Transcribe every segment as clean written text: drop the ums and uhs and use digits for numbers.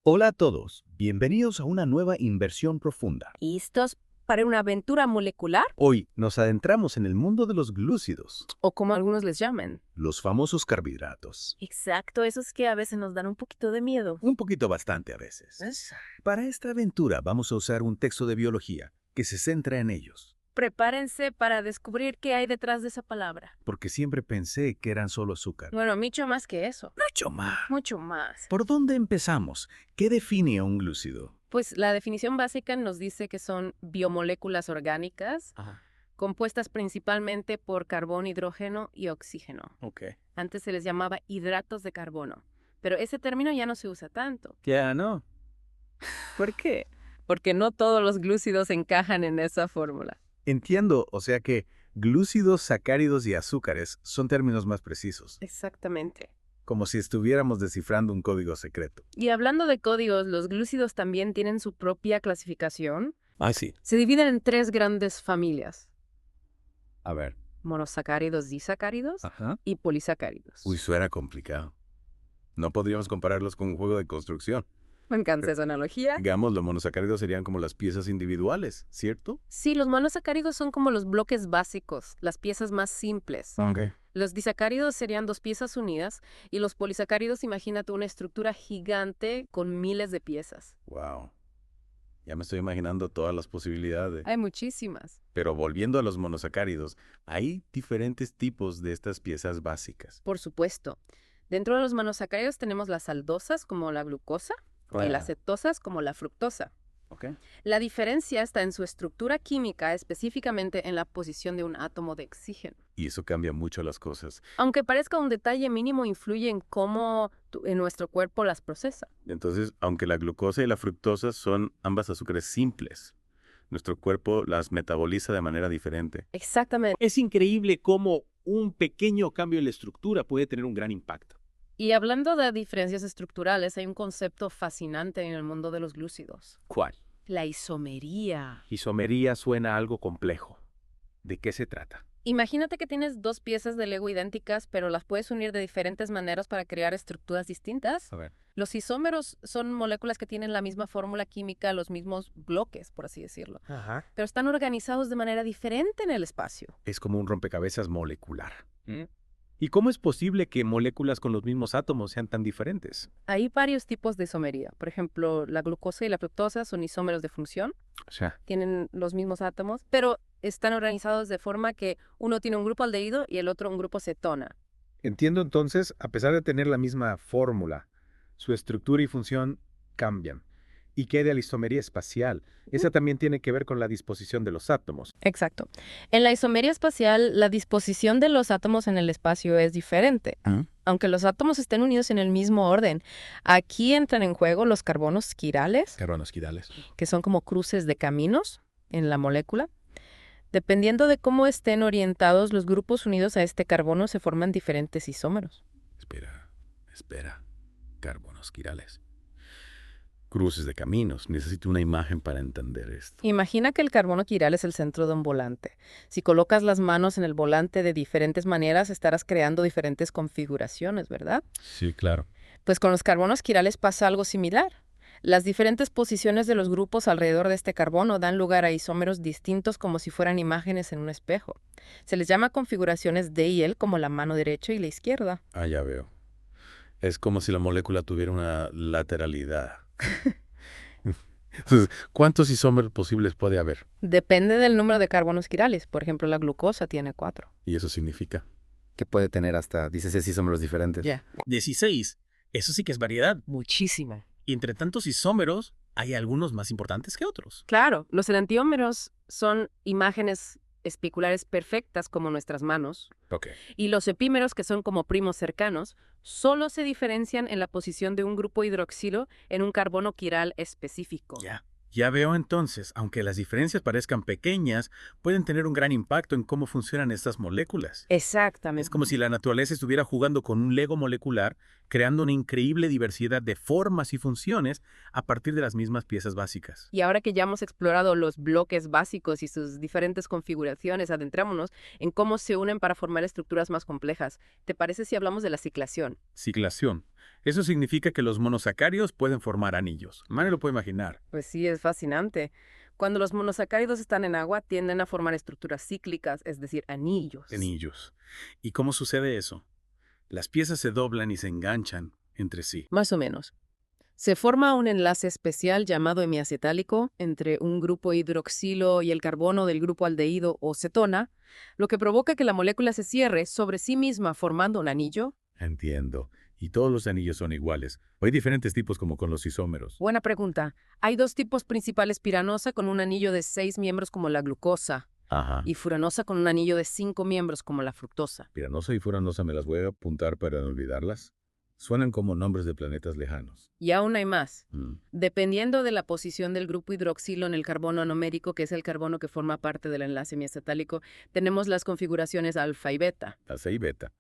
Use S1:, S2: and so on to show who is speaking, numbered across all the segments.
S1: Hola a todos, bienvenidos a una nueva inversión profunda.
S2: ¿Listos para una aventura molecular?
S1: Hoy nos adentramos en el mundo de los glúcidos,
S2: O como algunos les llaman.
S1: los famosos carbohidratos.
S2: Exacto, esos que a veces nos dan un poquito de miedo.
S1: Un poquito bastante a veces. Para esta aventura vamos a usar un texto de biología que se centra en ellos,
S2: Prepárense para descubrir qué hay detrás de esa palabra.
S1: porque siempre pensé que eran solo azúcar.
S2: Bueno, mucho más que eso.
S1: Mucho más.
S2: Mucho más.
S1: ¿Por dónde empezamos? ¿Qué define a un glúcido?
S2: Pues la definición básica nos dice que son biomoléculas orgánicas compuestas principalmente por carbón, hidrógeno y oxígeno.
S1: Ok.
S2: Antes se les llamaba hidratos de carbono, pero ese término ya no se usa tanto.
S1: Ya no.
S2: ¿Por qué? Porque no todos los glúcidos encajan en esa fórmula.
S1: Entiendo, o sea que glúcidos, sacáridos y azúcares son términos más precisos,
S2: Exactamente.
S1: como si estuviéramos descifrando un código secreto.
S2: Y hablando de códigos, los glúcidos también tienen su propia clasificación.
S1: Ah, sí.
S2: Se dividen en tres grandes familias:
S1: A ver.
S2: monosacáridos, disacáridos
S1: Ajá.
S2: y polisacáridos.
S1: Uy, suena complicado. No podríamos compararlos con un juego de construcción.
S2: Me encanta esa analogía.
S1: Digamos, los monosacáridos serían como las piezas individuales, ¿cierto?
S2: Sí, los monosacáridos son como los bloques básicos, las piezas más simples.
S1: Ok.
S2: Los disacáridos serían dos piezas unidas y los polisacáridos, imagínate una estructura gigante con miles de piezas.
S1: Wow. Ya me estoy imaginando todas las posibilidades.
S2: Hay muchísimas.
S1: Pero volviendo a los monosacáridos, hay diferentes tipos de estas piezas básicas.
S2: Por supuesto. Dentro de los monosacáridos tenemos las aldosas, como la glucosa, y las cetosas, como la fructosa.
S1: Ok.
S2: La diferencia está en su estructura química, específicamente en la posición de un átomo de oxígeno.
S1: Y eso cambia mucho las cosas.
S2: Aunque parezca un detalle mínimo, influye en cómo en nuestro cuerpo las procesa.
S1: Entonces, aunque la glucosa y la fructosa son ambas azúcares simples, nuestro cuerpo las metaboliza de manera diferente.
S2: Exactamente.
S3: Es increíble cómo un pequeño cambio en la estructura puede tener un gran impacto.
S2: Y hablando de diferencias estructurales, hay un concepto fascinante en el mundo de los glúcidos:
S3: ¿Cuál?
S2: la isomería.
S3: Isomería suena a algo complejo. ¿De qué se trata?
S2: Imagínate que tienes dos piezas de Lego idénticas, pero las puedes unir de diferentes maneras para crear estructuras distintas.
S1: A ver.
S2: Los isómeros son moléculas que tienen la misma fórmula química, los mismos bloques, por así decirlo,
S3: Ajá.
S2: pero están organizados de manera diferente en el espacio.
S1: Es como un rompecabezas molecular.
S3: ¿Y cómo es posible que moléculas con los mismos átomos sean tan diferentes?
S2: Hay varios tipos de isomería. Por ejemplo, la glucosa y la fructosa son isómeros de función,
S1: O sea,
S2: tienen los mismos átomos, pero están organizados de forma que uno tiene un grupo aldehído y el otro un grupo cetona.
S4: Entiendo entonces, a pesar de tener la misma fórmula, su estructura y función cambian. ¿Y qué de la isomería espacial? Esa también tiene que ver con la disposición de los átomos.
S2: Exacto. En la isomería espacial, la disposición de los átomos en el espacio es diferente. Aunque los átomos estén unidos en el mismo orden, aquí entran en juego los carbonos quirales,
S1: carbonos quirales.
S2: que son como cruces de caminos en la molécula. Dependiendo de cómo estén orientados los grupos unidos a este carbono, se forman diferentes isómeros.
S1: Espera. Carbonos quirales. Cruces de caminos. Necesito una imagen para entender esto.
S2: Imagina que el carbono quiral es el centro de un volante. Si colocas las manos en el volante de diferentes maneras, estarás creando diferentes configuraciones, ¿verdad?
S1: Sí, claro.
S2: Pues con los carbonos quirales pasa algo similar. Las diferentes posiciones de los grupos alrededor de este carbono dan lugar a isómeros distintos, como si fueran imágenes en un espejo. Se les llama configuraciones D y L, como la mano derecha y la izquierda.
S1: Ah, ya veo. Es como si la molécula tuviera una lateralidad. Entonces, ¿cuántos isómeros posibles puede haber?
S2: Depende del número de carbonos quirales. Por ejemplo, la glucosa tiene 4.
S1: ¿Y eso significa?
S5: Que puede tener hasta 16 isómeros diferentes.
S2: Ya.
S6: 16. Eso sí que es variedad.
S2: Muchísima.
S6: Y entre tantos isómeros, hay algunos más importantes que otros.
S2: Claro, los enantiómeros son imágenes espiculares perfectas como nuestras manos,
S1: Ok.
S2: y los epímeros, que son como primos cercanos, solo se diferencian en la posición de un grupo hidroxilo en un carbono quiral específico.
S6: Ya veo entonces, aunque las diferencias parezcan pequeñas, pueden tener un gran impacto en cómo funcionan estas moléculas.
S2: Exactamente.
S6: Es como si la naturaleza estuviera jugando con un Lego molecular creando una increíble diversidad de formas y funciones a partir de las mismas piezas básicas.
S2: Y ahora que ya hemos explorado los bloques básicos y sus diferentes configuraciones, adentrémonos en cómo se unen para formar estructuras más complejas. ¿Te parece si hablamos de la ciclación?
S6: Ciclación. Eso significa que los monosacáridos pueden formar anillos. Nadie lo puede imaginar.
S2: Pues sí, es fascinante. Cuando los monosacáridos están en agua, tienden a formar estructuras cíclicas, es decir, anillos.
S6: Anillos. ¿Y cómo sucede eso? Las piezas se doblan y se enganchan entre sí.
S2: Más o menos. Se forma un enlace especial llamado hemiacetálico entre un grupo hidroxilo y el carbono del grupo aldehído o cetona, lo que provoca que la molécula se cierre sobre sí misma formando un anillo.
S1: Entiendo. Y todos los anillos son iguales. ¿O hay diferentes tipos como con los isómeros?
S2: Buena pregunta. Hay dos tipos principales: piranosa con un anillo de 6 miembros como la glucosa
S1: Ajá.
S2: y furanosa con un anillo de 5 miembros como la fructosa.
S1: Piranosa y furanosa me las voy a apuntar para no olvidarlas. Suenan como nombres de planetas lejanos.
S2: Y aún hay más.
S1: Mm.
S2: Dependiendo de la posición del grupo hidroxilo en el carbono anomérico, que es el carbono que forma parte del enlace hemiacetálico, tenemos las configuraciones alfa y beta.
S1: Alfa y beta.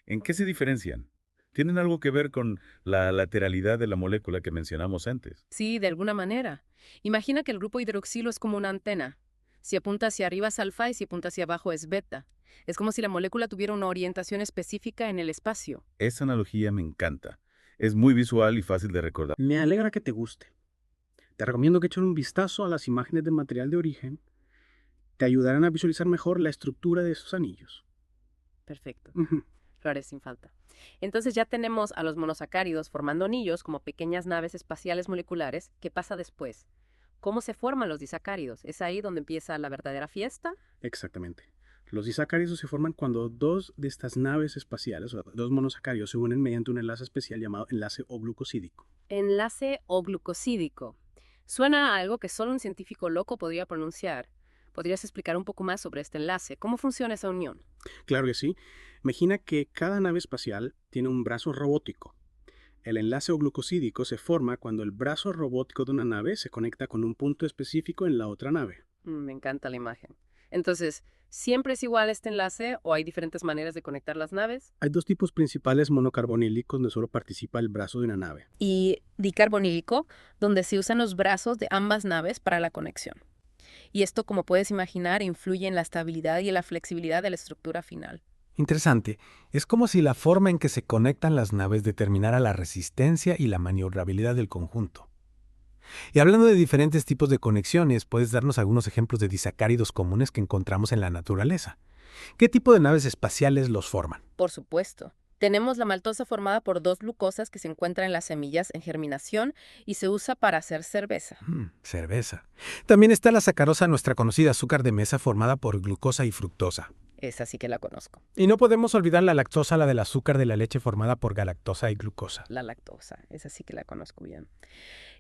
S1: ¿En qué se diferencian? ¿Tienen algo que ver con la lateralidad de la molécula que mencionamos antes?
S2: Sí, de alguna manera. Imagina que el grupo hidroxilo es como una antena. Si apunta hacia arriba es alfa y si apunta hacia abajo es beta. Es como si la molécula tuviera una orientación específica en el espacio.
S1: Esa analogía me encanta. Es muy visual y fácil de recordar.
S7: Me alegra que te guste. Te recomiendo que eches un vistazo a las imágenes del material de origen. Te ayudarán a visualizar mejor la estructura de esos anillos.
S2: Perfecto.
S7: Ujú.
S2: Lo haré sin falta. Entonces ya tenemos a los monosacáridos formando anillos como pequeñas naves espaciales moleculares. ¿Qué pasa después? ¿Cómo se forman los disacáridos? ¿Es ahí donde empieza la verdadera fiesta?
S7: Exactamente. Los disacáridos se forman cuando dos de estas naves espaciales, o dos monosacáridos, se unen mediante un enlace especial llamado enlace O-glucosídico.
S2: Enlace O-glucosídico. Suena a algo que solo un científico loco podría pronunciar. ¿Podrías explicar un poco más sobre este enlace? ¿Cómo funciona esa unión?
S7: Claro que sí. Imagina que cada nave espacial tiene un brazo robótico. El enlace O-glucosídico se forma cuando el brazo robótico de una nave se conecta con un punto específico en la otra nave.
S2: Me encanta la imagen. Entonces, ¿siempre es igual este enlace o hay diferentes maneras de conectar las naves?
S7: Hay dos tipos principales monocarbonílicos donde solo participa el brazo de una nave.
S2: Y dicarbonílico, donde se usan los brazos de ambas naves para la conexión. Y esto, como puedes imaginar, influye en la estabilidad y en la flexibilidad de la estructura final.
S3: Interesante. Es como si la forma en que se conectan las naves determinara la resistencia y la maniobrabilidad del conjunto. Y hablando de diferentes tipos de conexiones, ¿puedes darnos algunos ejemplos de disacáridos comunes que encontramos en la naturaleza? ¿Qué tipo de naves espaciales los forman?
S2: Por supuesto. Tenemos la maltosa formada por dos glucosas que se encuentran en las semillas en germinación y se usa para hacer cerveza.
S3: Cerveza. También está la sacarosa, nuestra conocida azúcar de mesa formada por glucosa y fructosa.
S2: Esa sí que la conozco.
S3: Y no podemos olvidar la lactosa, la del azúcar de la leche formada por galactosa y glucosa.
S2: La lactosa, esa sí que la conozco bien.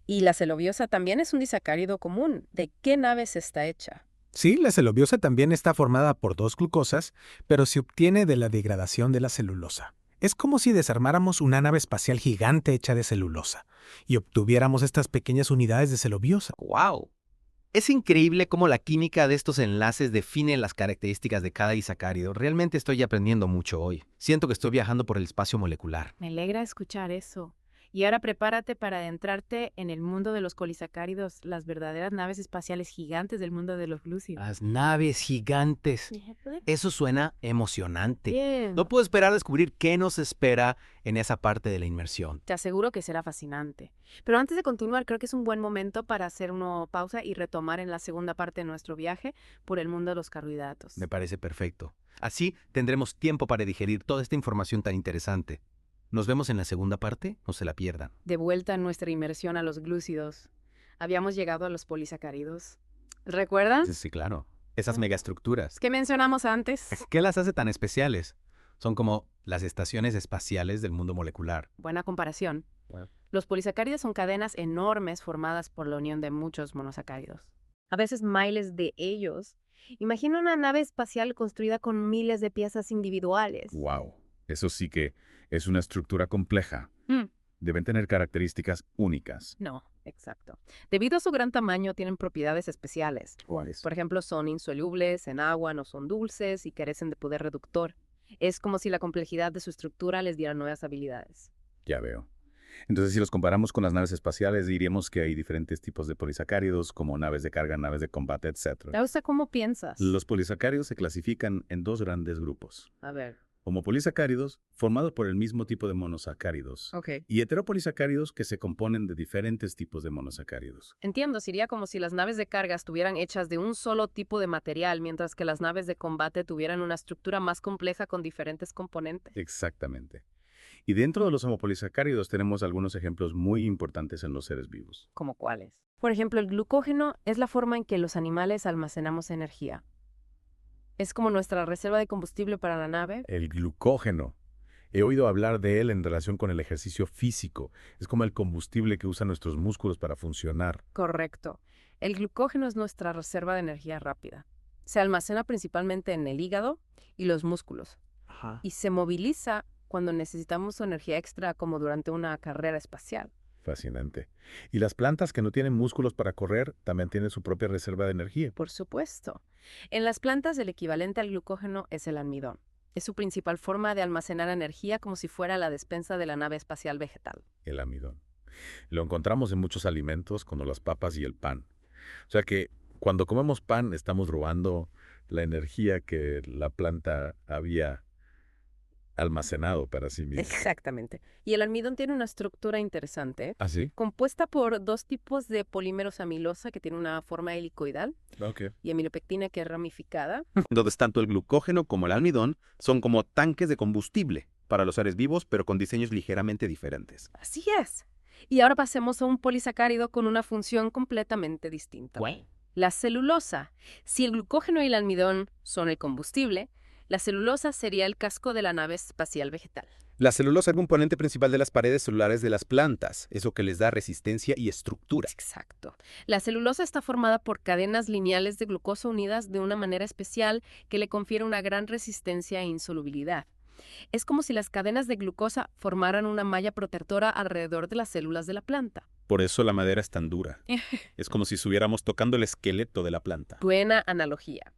S2: Y la celobiosa también es un disacárido común. ¿De qué naves está hecha?
S3: Sí, la celobiosa también está formada por dos glucosas, pero se obtiene de la degradación de la celulosa. Es como si desarmáramos una nave espacial gigante hecha de celulosa y obtuviéramos estas pequeñas unidades de celobiosa.
S5: ¡Wow! Es increíble cómo la química de estos enlaces define las características de cada disacárido. Realmente estoy aprendiendo mucho hoy. Siento que estoy viajando por el espacio molecular.
S2: Me alegra escuchar eso. Y ahora prepárate para adentrarte en el mundo de los colisacáridos, las verdaderas naves espaciales gigantes del mundo de los glúcidos.
S5: Las naves gigantes. Eso suena emocionante.
S2: Bien.
S5: No puedo esperar a descubrir qué nos espera en esa parte de la inmersión.
S2: Te aseguro que será fascinante. Pero antes de continuar, creo que es un buen momento para hacer una pausa y retomar en la segunda parte de nuestro viaje por el mundo de los carbohidratos.
S5: Me parece perfecto. Así tendremos tiempo para digerir toda esta información tan interesante. Nos vemos en la segunda parte, no se la pierdan.
S2: De vuelta en nuestra inmersión a los glúcidos, habíamos llegado a los polisacáridos. ¿Recuerdan?
S5: Sí, claro. Esas megaestructuras.
S2: ¿Qué mencionamos antes?
S5: ¿Qué las hace tan especiales? Son como las estaciones espaciales del mundo molecular.
S2: Buena comparación.
S5: Bueno.
S2: Los polisacáridos son cadenas enormes formadas por la unión de muchos monosacáridos. A veces miles de ellos. Imagina una nave espacial construida con miles de piezas individuales.
S1: ¡Wow! Eso sí que es una estructura compleja.
S2: Mm.
S1: Deben tener características únicas.
S2: No, exacto. Debido a su gran tamaño, tienen propiedades especiales.
S1: ¿Cuáles?
S2: Por ejemplo, son insolubles en agua, no son dulces y carecen de poder reductor. Es como si la complejidad de su estructura les diera nuevas habilidades.
S1: Ya veo. Entonces, si los comparamos con las naves espaciales, diríamos que hay diferentes tipos de polisacáridos, como naves de carga, naves de combate, etc.
S2: ¿Ya usted cómo piensas?
S1: Los polisacáridos se clasifican en dos grandes grupos.
S2: A ver.
S1: Homopolisacáridos, formados por el mismo tipo de monosacáridos.
S2: Ok.
S1: Y heteropolisacáridos, que se componen de diferentes tipos de monosacáridos.
S2: Entiendo, sería como si las naves de carga estuvieran hechas de un solo tipo de material, mientras que las naves de combate tuvieran una estructura más compleja con diferentes componentes.
S1: Exactamente. Y dentro de los homopolisacáridos tenemos algunos ejemplos muy importantes en los seres vivos.
S2: ¿Como cuáles? Por ejemplo, el glucógeno es la forma en que los animales almacenamos energía. Es como nuestra reserva de combustible para la nave.
S1: El glucógeno. He oído hablar de él en relación con el ejercicio físico. Es como el combustible que usan nuestros músculos para funcionar.
S2: Correcto. El glucógeno es nuestra reserva de energía rápida. Se almacena principalmente en el hígado y los músculos.
S3: Ajá.
S2: Y se moviliza cuando necesitamos energía extra, como durante una carrera espacial.
S1: Fascinante. Y las plantas que no tienen músculos para correr también tienen su propia reserva de energía.
S2: Por supuesto. En las plantas el equivalente al glucógeno es el almidón. Es su principal forma de almacenar energía como si fuera la despensa de la nave espacial vegetal.
S1: El amidón. Lo encontramos en muchos alimentos, como las papas y el pan. O sea que cuando comemos pan estamos robando la energía que la planta había almacenado para sí misma.
S2: Exactamente. Y el almidón tiene una estructura interesante,
S1: ¿Ah, sí?
S2: compuesta por dos tipos de polímeros amilosa que tiene una forma helicoidal
S1: Ok.
S2: y amilopectina que es ramificada.
S5: Entonces, tanto el glucógeno como el almidón son como tanques de combustible para los seres vivos, pero con diseños ligeramente diferentes.
S2: Así es. Y ahora pasemos a un polisacárido con una función completamente distinta. La celulosa. Si el glucógeno y el almidón son el combustible, la celulosa sería el casco de la nave espacial vegetal.
S8: La celulosa es el componente principal de las paredes celulares de las plantas, eso que les da resistencia y estructura.
S2: Exacto. La celulosa está formada por cadenas lineales de glucosa unidas de una manera especial que le confiere una gran resistencia e insolubilidad. Es como si las cadenas de glucosa formaran una malla protectora alrededor de las células de la planta.
S8: Por eso la madera es tan dura. Es como si estuviéramos tocando el esqueleto de la planta.
S2: Buena analogía.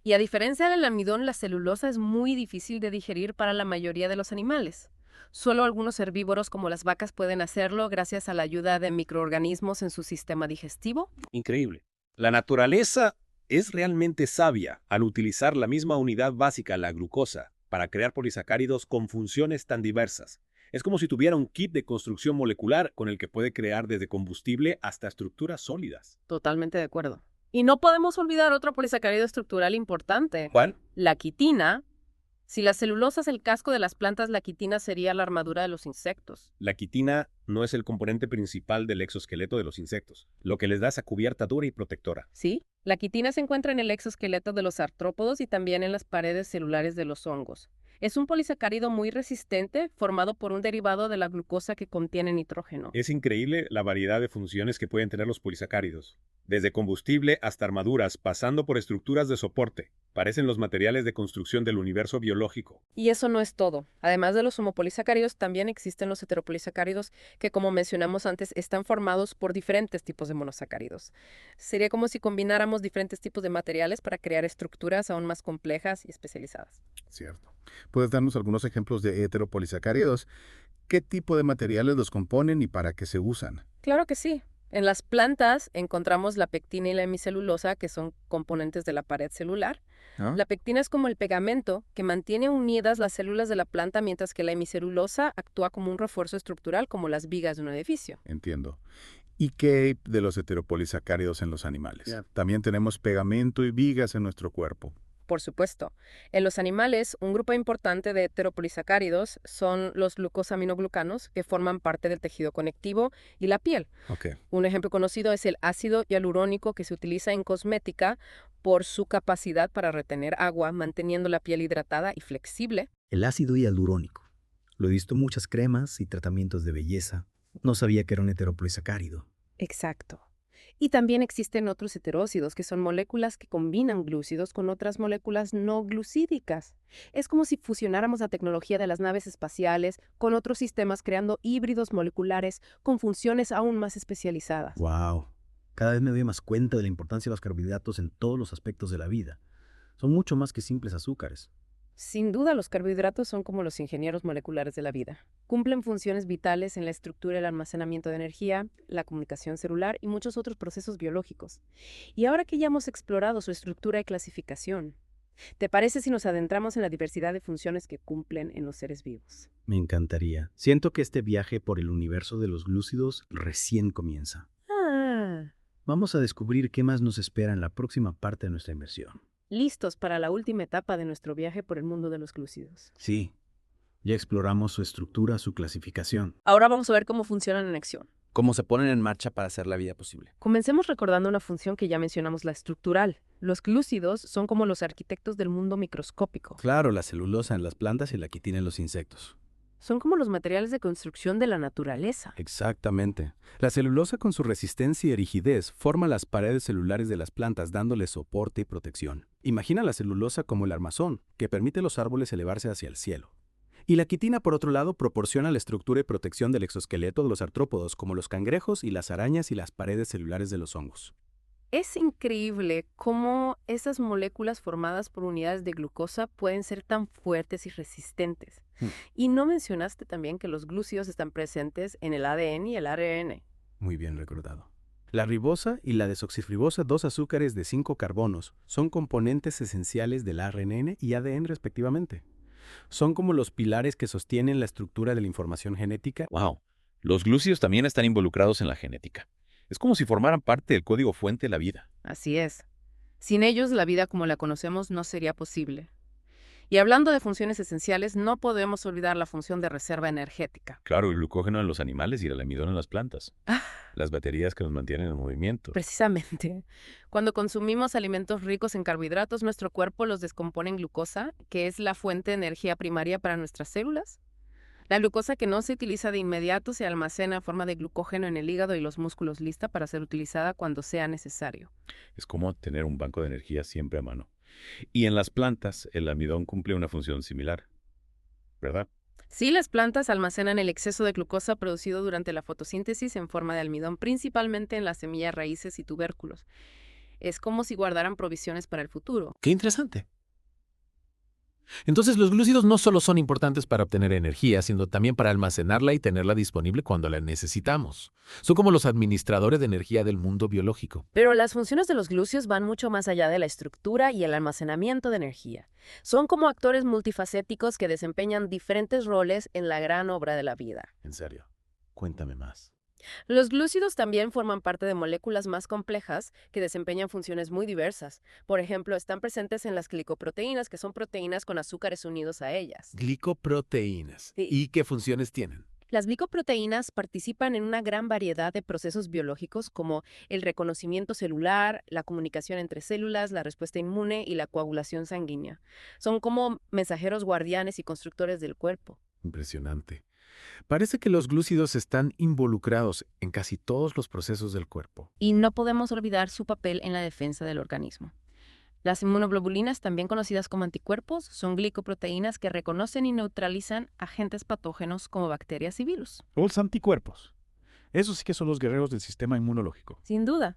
S2: Y a diferencia del almidón, la celulosa es muy difícil de digerir para la mayoría de los animales. Solo algunos herbívoros como las vacas pueden hacerlo gracias a la ayuda de microorganismos en su sistema digestivo.
S9: Increíble. La naturaleza es realmente sabia al utilizar la misma unidad básica, la glucosa, para crear polisacáridos con funciones tan diversas. Es como si tuviera un kit de construcción molecular con el que puede crear desde combustible hasta estructuras sólidas.
S2: Totalmente de acuerdo. Y no podemos olvidar otro polisacárido estructural importante.
S9: ¿Cuál?
S2: La quitina. Si la celulosa es el casco de las plantas, la quitina sería la armadura de los insectos.
S9: La quitina no es el componente principal del exoesqueleto de los insectos, lo que les da esa cubierta dura y protectora.
S2: ¿Sí? La quitina se encuentra en el exoesqueleto de los artrópodos y también en las paredes celulares de los hongos. Es un polisacárido muy resistente, formado por un derivado de la glucosa que contiene nitrógeno.
S9: Es increíble la variedad de funciones que pueden tener los polisacáridos. Desde combustible hasta armaduras, pasando por estructuras de soporte. Parecen los materiales de construcción del universo biológico.
S2: Y eso no es todo. Además de los homopolisacáridos, también existen los heteropolisacáridos que, como mencionamos antes, están formados por diferentes tipos de monosacáridos. Sería como si combináramos diferentes tipos de materiales para crear estructuras aún más complejas y especializadas.
S6: Cierto. ¿Puedes darnos algunos ejemplos de heteropolisacáridos? ¿Qué tipo de materiales los componen y para qué se usan?
S2: Claro que sí. En las plantas encontramos la pectina y la hemicelulosa, que son componentes de la pared celular.
S6: ¿Ah?
S2: La pectina es como el pegamento que mantiene unidas las células de la planta, mientras que la hemicelulosa actúa como un refuerzo estructural, como las vigas de un edificio.
S6: Entiendo. ¿Y qué de los heteropolisacáridos en los animales? También tenemos pegamento y vigas en nuestro cuerpo.
S2: Por supuesto. En los animales, un grupo importante de heteropolisacáridos son los glucosaminoglucanos, que forman parte del tejido conectivo y la piel.
S6: Ok.
S2: Un ejemplo conocido es el ácido hialurónico, que se utiliza en cosmética por su capacidad para retener agua, manteniendo la piel hidratada y flexible.
S10: El ácido hialurónico. Lo he visto en muchas cremas y tratamientos de belleza. No sabía que era un heteropolisacárido.
S2: Exacto. Y también existen otros heterócidos, que son moléculas que combinan glúcidos con otras moléculas no glucídicas. Es como si fusionáramos la tecnología de las naves espaciales con otros sistemas, creando híbridos moleculares con funciones aún más especializadas.
S10: ¡Wow! Cada vez me doy más cuenta de la importancia de los carbohidratos en todos los aspectos de la vida. Son mucho más que simples azúcares.
S2: Sin duda, los carbohidratos son como los ingenieros moleculares de la vida. Cumplen funciones vitales en la estructura y el almacenamiento de energía, la comunicación celular y muchos otros procesos biológicos. Y ahora que ya hemos explorado su estructura y clasificación, ¿te parece si nos adentramos en la diversidad de funciones que cumplen en los seres vivos?
S10: Me encantaría. Siento que este viaje por el universo de los glúcidos recién comienza.
S2: Ah,
S10: Vamos a descubrir qué más nos espera en la próxima parte de nuestra inmersión.
S2: listos para la última etapa de nuestro viaje por el mundo de los glúcidos.
S10: Sí, ya exploramos su estructura, su clasificación.
S2: Ahora vamos a ver cómo funcionan en acción.
S8: Cómo se ponen en marcha para hacer la vida posible.
S2: Comencemos recordando una función que ya mencionamos, la estructural. Los glúcidos son como los arquitectos del mundo microscópico.
S8: Claro, la celulosa en las plantas y la quitina en los insectos.
S2: Son como los materiales de construcción de la naturaleza.
S8: Exactamente. La celulosa con su resistencia y rigidez forma las paredes celulares de las plantas dándoles soporte y protección. Imagina la celulosa como el armazón, que permite a los árboles elevarse hacia el cielo. Y la quitina, por otro lado, proporciona la estructura y protección del exoesqueleto de los artrópodos, como los cangrejos y las arañas y las paredes celulares de los hongos.
S2: Es increíble cómo esas moléculas formadas por unidades de glucosa pueden ser tan fuertes y resistentes. Y no mencionaste también que los glúcidos están presentes en el ADN y el ARN.
S8: Muy bien recordado. La ribosa y la desoxirribosa, 2 azúcares de 5 carbonos, son componentes esenciales del RNN y ADN respectivamente. Son como los pilares que sostienen la estructura de la información genética.
S1: Wow. Los glúcidos también están involucrados en la genética. Es como si formaran parte del código fuente de la vida.
S2: Así es. Sin ellos, la vida como la conocemos no sería posible. Y hablando de funciones esenciales, no podemos olvidar la función de reserva energética.
S1: Claro, el glucógeno en los animales y el almidón en las plantas.
S2: Ah.
S1: Las baterías que nos mantienen en movimiento.
S2: Precisamente. Cuando consumimos alimentos ricos en carbohidratos, nuestro cuerpo los descompone en glucosa, que es la fuente de energía primaria para nuestras células. La glucosa que no se utiliza de inmediato se almacena en forma de glucógeno en el hígado y los músculos, lista para ser utilizada cuando sea necesario.
S1: Es como tener un banco de energía siempre a mano. Y en las plantas, el almidón cumple una función similar, ¿verdad?
S2: Sí, las plantas almacenan el exceso de glucosa producido durante la fotosíntesis en forma de almidón, principalmente en las semillas, raíces y tubérculos. Es como si guardaran provisiones para el futuro.
S3: ¡Qué interesante! Entonces, los glúcidos no solo son importantes para obtener energía, sino también para almacenarla y tenerla disponible cuando la necesitamos. Son como los administradores de energía del mundo biológico.
S2: Pero las funciones de los glúcidos van mucho más allá de la estructura y el almacenamiento de energía. Son como actores multifacéticos que desempeñan diferentes roles en la gran obra de la vida.
S1: En serio, cuéntame más.
S2: Los glúcidos también forman parte de moléculas más complejas que desempeñan funciones muy diversas. Por ejemplo, están presentes en las glicoproteínas, que son proteínas con azúcares unidos a ellas.
S3: Glicoproteínas.
S2: Sí.
S3: ¿Y qué funciones tienen?
S2: Las glicoproteínas participan en una gran variedad de procesos biológicos como el reconocimiento celular, la comunicación entre células, la respuesta inmune y la coagulación sanguínea. Son como mensajeros guardianes y constructores del cuerpo.
S3: Impresionante. Parece que los glúcidos están involucrados en casi todos los procesos del cuerpo.
S2: Y no podemos olvidar su papel en la defensa del organismo. Las inmunoglobulinas, también conocidas como anticuerpos, son glicoproteínas que reconocen y neutralizan agentes patógenos como bacterias y virus.
S11: Los anticuerpos. Esos sí que son los guerreros del sistema inmunológico.
S2: Sin duda.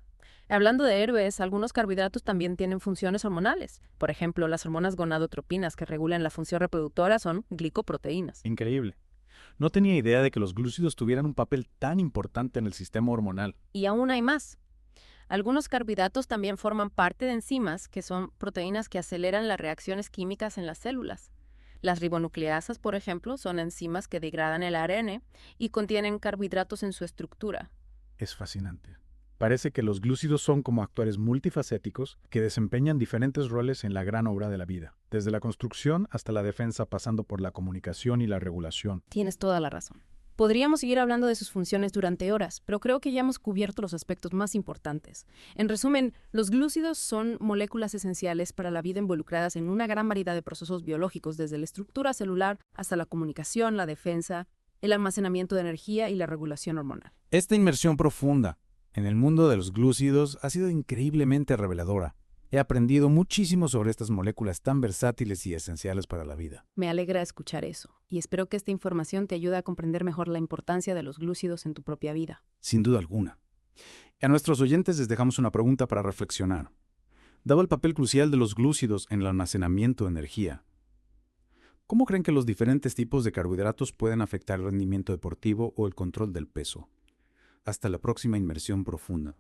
S2: Hablando de héroes, algunos carbohidratos también tienen funciones hormonales. Por ejemplo, las hormonas gonadotropinas que regulan la función reproductora son glicoproteínas.
S11: Increíble. No tenía idea de que los glúcidos tuvieran un papel tan importante en el sistema hormonal.
S2: Y aún hay más. Algunos carbohidratos también forman parte de enzimas, que son proteínas que aceleran las reacciones químicas en las células. Las ribonucleasas, por ejemplo, son enzimas que degradan el ARN y contienen carbohidratos en su estructura.
S11: Es fascinante. Parece que los glúcidos son como actores multifacéticos que desempeñan diferentes roles en la gran obra de la vida, desde la construcción hasta la defensa, pasando por la comunicación y la regulación.
S2: Tienes toda la razón. Podríamos seguir hablando de sus funciones durante horas, pero creo que ya hemos cubierto los aspectos más importantes. En resumen, los glúcidos son moléculas esenciales para la vida involucradas en una gran variedad de procesos biológicos, desde la estructura celular hasta la comunicación, la defensa, el almacenamiento de energía y la regulación hormonal.
S11: Esta inmersión profunda en el mundo de los glúcidos ha sido increíblemente reveladora. He aprendido muchísimo sobre estas moléculas tan versátiles y esenciales para la vida.
S2: Me alegra escuchar eso, y espero que esta información te ayude a comprender mejor la importancia de los glúcidos en tu propia vida.
S11: Sin duda alguna. A nuestros oyentes les dejamos una pregunta para reflexionar. Dado el papel crucial de los glúcidos en el almacenamiento de energía,
S8: ¿Cómo creen que los diferentes tipos de carbohidratos pueden afectar el rendimiento deportivo o el control del peso? Hasta la próxima inmersión profunda.